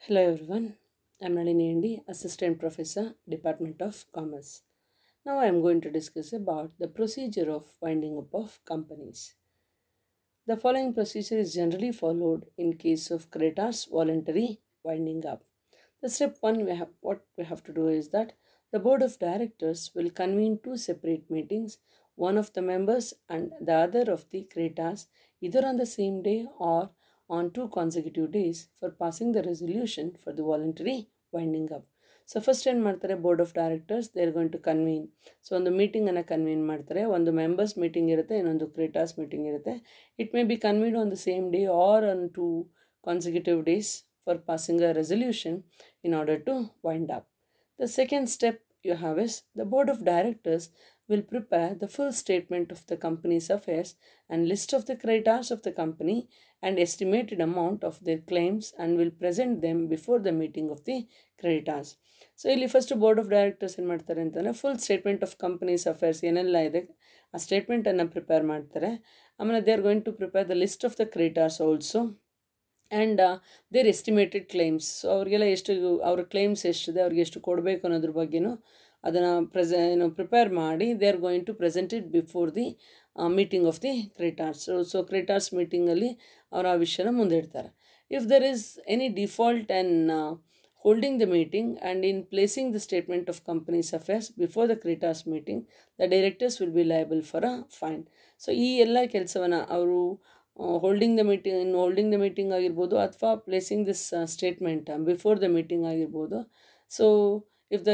Hello everyone, I am Nalini Indi, Assistant Professor, Department of Commerce. Now I am going to discuss about the procedure of winding up of companies. The following procedure is generally followed in case of creditors voluntary winding up. The step one what we have to do is that the board of directors will convene two separate meetings, one of the members and the other of the creditors, either on the same day or on two consecutive days for passing the resolution for the voluntary winding up. So first ಏನು ಮಾಡ್ತಾರೆ board of directors they are going to convene. So ಒಂದು ಮೀಟಿಂಗನ್ನು convene ಮಾಡ್ತಾರೆ, ಒಂದು members meeting ಇರುತ್ತೆ, ಇನ್ನೊಂದು creditors meeting ಇರುತ್ತೆ. It may be convene on the same day or on two consecutive days for passing a resolution in order to wind up. The second step you have is the board of directors will prepare the full statement of the company's affairs and list of the creditors of the company and estimated amount of their claims and will present them before the meeting of the creditors. So ಇಲ್ಲಿ first board of directors ಏನು ಮಾಡ್ತಾರೆ ಅಂತಂದರೆ full statement of companies affairs ಏನೆಲ್ಲ ಇದೆ ಆ ಸ್ಟೇಟ್ಮೆಂಟನ್ನು prepare ಮಾಡ್ತಾರೆ. ಆಮೇಲೆ they are going to prepare the list of the creditors also and their estimated claims. So ಅವರಿಗೆಲ್ಲ ಎಷ್ಟು ಅವ್ರ ಕ್ಲೈಮ್ಸ್ ಎಷ್ಟಿದೆ, ಅವ್ರಿಗೆ ಎಷ್ಟು ಕೊಡಬೇಕು ಅನ್ನೋದ್ರ ಬಗ್ಗೆನೂ ಅದನ್ನು ಪ್ರಿಪೇರ್ ಮಾಡಿ they are going to present it before the meeting of the creditors. So creditors ಮೀಟಿಂಗಲ್ಲಿ ಅವರು ಆ ವಿಷಯನ ಮುಂದಿಡ್ತಾರೆ. If there is any default and holding the meeting and in placing the statement of company's affairs before the creditors meeting, the directors will be liable for a fine. So ಈ ಎಲ್ಲ ಕೆಲಸವನ್ನು ಅವರು holding the meeting ಆಗಿರ್ಬೋದು ಅಥವಾ placing this statement before the meeting ಆಗಿರ್ಬೋದು. So if the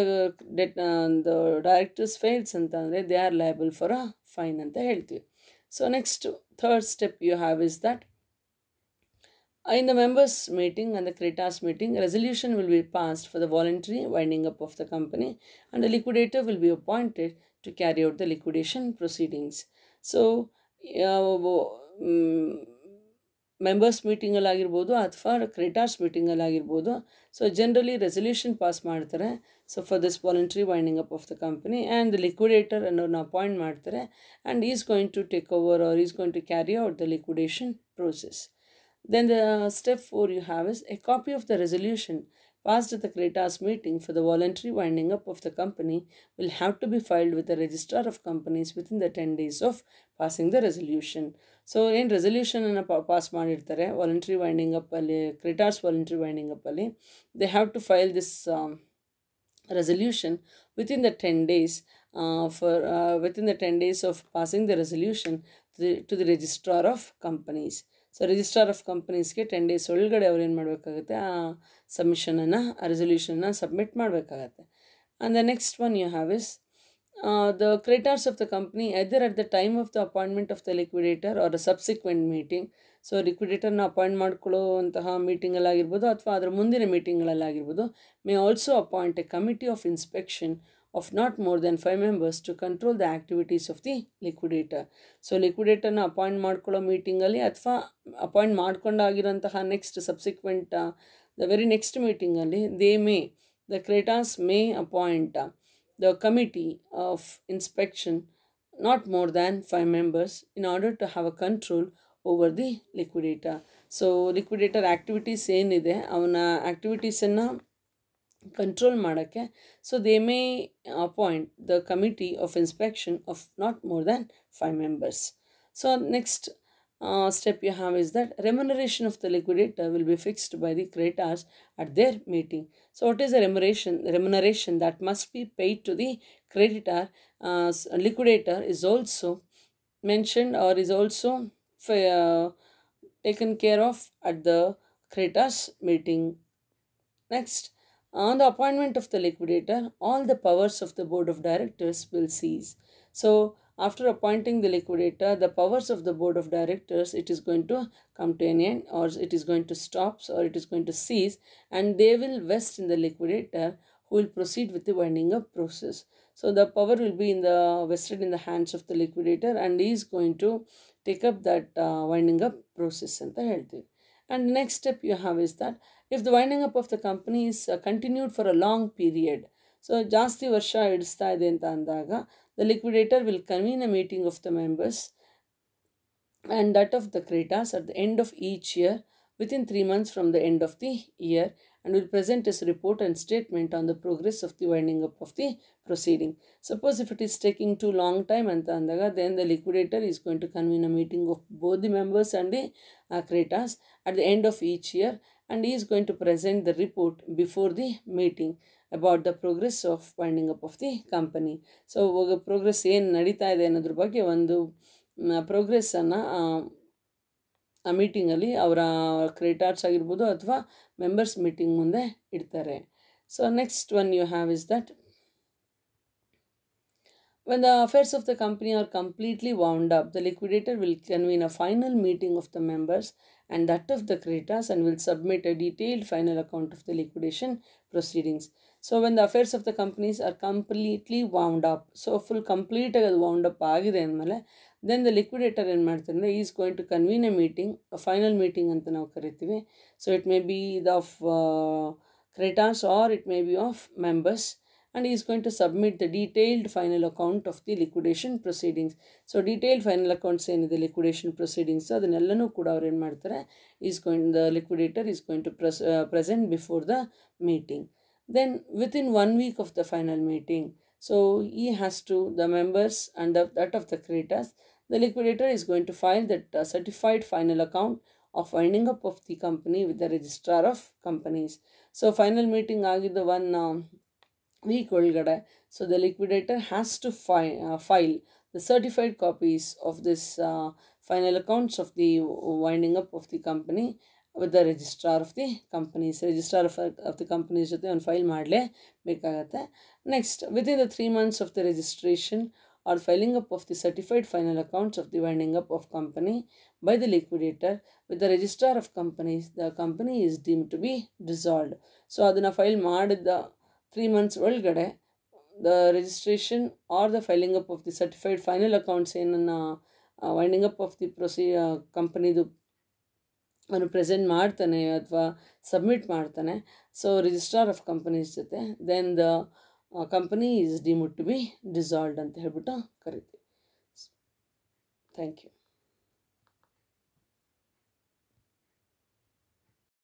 directors fails ಅಂತಂದರೆ they are liable for a fine ಅಂತ ಹೇಳ್ತೀವಿ. So next third step you have is that in the members meeting and the creditors meeting, a resolution will be passed for the voluntary winding up of the company and the liquidator will be appointed to carry out the liquidation proceedings. So members ಮೀಟಿಂಗಲ್ಲಾಗಿರ್ಬೋದು ಅಥವಾ creditors ಮೀಟಿಂಗಲ್ಲಾಗಿರ್ಬೋದು. So generally resolution pass ಮಾಡ್ತಾರೆ. So for this voluntary winding up of the company and the liquidator ಅನ್ನೋರನ್ನ appoint ಮಾಡ್ತಾರೆ and is going to take over or is going to carry out the liquidation process. Then the step 4 you have is a copy of the resolution passed at the creditors meeting for the voluntary winding up of the company will have to be filed with the registrar of companies within the 10 days of passing the resolution. So ಏನು ರೆಸಲ್ಯೂಷನನ್ನು pass ಮಾಡಿರ್ತಾರೆ voluntary winding ಅಪ್ಪಲ್ಲಿ, creditors voluntary winding ಅಪ್ಪಲ್ಲಿ, they have to file this resolution within the 10 days within the 10 days of passing the resolution to the registrar of companies. So registrar of ಕಂಪನೀಸ್ಗೆ 10 days ಒಳಗಡೆ ಅವ್ರು ಏನು ಮಾಡಬೇಕಾಗತ್ತೆ, ಆ ಸಬ್ಮಿಷನನ್ನು ಆ ರೆಸಲ್ಯೂಷನ್ನ ಸಬ್ಮಿಟ್ ಮಾಡಬೇಕಾಗತ್ತೆ. And the next one you have is the creditors of the company either at the time of the appointment of the liquidator or a subsequent meeting. So ಲಿಕ್ವಿಡೇಟರ್ನ ಅಪಾಯಿಂಟ್ ಮಾಡ್ಕೊಳ್ಳುವಂತಹ ಮೀಟಿಂಗಲ್ಲಾಗಿರ್ಬೋದು ಅಥವಾ ಅದರ ಮುಂದಿನ ಮೀಟಿಂಗ್ಗಳಲ್ಲಾಗಿರ್ಬೋದು, may also appoint a committee of inspection of not more than 5 members to control the activities of the liquidator. So ಲಿಕ್ವಿಡೇಟರ್ನ appoint ಮಾಡ್ಕೊಳ್ಳೋ ಮೀಟಿಂಗಲ್ಲಿ ಅಥವಾ ಅಪಾಯಿಂಟ್ ಮಾಡ್ಕೊಂಡಾಗಿರೋಂತಹ next subsequent the very next ಮೀಟಿಂಗಲ್ಲಿ the creditors may appoint the committee of inspection not more than 5 members in order to have a control over the liquidator. So liquidator activities ಏನಿದೆ ಅವನ ಆ್ಯಕ್ಟಿವಿಟೀಸನ್ನು control ಮಾಡೋಕ್ಕೆ so they may appoint the committee of inspection of not more than 5 members. So next step you have is that remuneration of the liquidator will be fixed by the creditors at their meeting. So what is the remuneration that must be paid to the creditor? Liquidator is also mentioned or is also taken care of at the creditors meeting. Next, on the appointment of the liquidator, all the powers of the board of directors will cease. So after appointing the liquidator, the powers of the board of directors, it is going to come to an end or it is going to stop or it is going to cease, and they will vest in the liquidator who will proceed with the winding up process. So the power will be vested in the hands of the liquidator and he is going to take up that winding up process ಅಂತ ಹೇಳ್ತೀವಿ. And the next step you have is that if the winding up of the company is continued for a long period, so ಜಾಸ್ತಿ ವರ್ಷ ಹಿಡಿಸ್ತಾ ಇದೆ ಅಂತ ಅಂದಾಗ the liquidator will convene a meeting of the members and that of the creditors at the end of each year within 3 months from the end of the year and will present his report and statement on the progress of the winding up of the proceeding. Suppose if it is taking too long time anta andaga, then the liquidator is going to convene a meeting of both the members and the creditors at the end of each year, and he is going to present the report before the meeting about the progress of winding up of the company. So progress ಏನು ನಡೀತಾ ಇದೆ ಅನ್ನೋದ್ರ ಬಗ್ಗೆ ಒಂದು ಪ್ರೋಗ್ರೆಸ್ಸನ್ನು ಆ ಮೀಟಿಂಗಲ್ಲಿ ಅವರ creditors ಆಗಿರ್ಬೋದು ಅಥವಾ ಮೆಂಬರ್ಸ್ ಮೀಟಿಂಗ್ ಮುಂದೆ ಇಡ್ತಾರೆ. So next one you have is that when the affairs of the company are completely wound up, the liquidator will convene a final meeting of the members and that of the creditors and will submit a detailed final account of the liquidation proceedings. So when the affairs of the companies are completely wound up, so full complete wound up agide andmele, then the liquidator ಏನು ಮಾಡ್ತಾರೆ ಅಂದರೆ is going to convene a meeting, final meeting ಅಂತ ನಾವು ಕರಿತೀವಿ. So it may be of creditors or it may be of members, and he is going to submit the detailed final account of the liquidation proceedings. So detailed final accounts ಏನಿದೆ liquidation proceedings ಅದನ್ನೆಲ್ಲನೂ ಕೂಡ ಅವ್ರು ಏನು ಮಾಡ್ತಾರೆ, the liquidator is going to present before the meeting. Then within 1 week of the final meeting, so he has to, the members and that of the creditors, the liquidator is going to file that certified final account of winding up of the company with the registrar of companies. So final meeting ಆಗಿದ್ದ 1 week ಒಳಗಡೆ, so the liquidator has to file the certified copies of this final accounts of the winding up of the company with the registrar of the companies. Registrar of the companies ಜೊತೆ ಒಂದು file ಮಾಡಲೇ ಬೇಕಾಗತ್ತೆ. Next, within the 3 months of the registration or filing up of the certified final accounts of the winding up of company by the liquidator with the registrar of companies, the company is deemed to be dissolved. So ಅದನ್ನು file ಮಾಡಿದ 3 months ಒಳಗಡೆ the registration or the filing up of the certified final accounts ಏನನ್ನು winding up of the ಕಂಪನಿದು ಅವನು present ಮಾಡ್ತಾನೆ ಅಥವಾ submit ಮಾಡ್ತಾನೆ, so registrar of companies ಜೊತೆ, then the company is deemed to be dissolved ಅಂತ ಹೇಳ್ಬಿಟ್ಟು ಕರಿತೀವಿ. Thank you.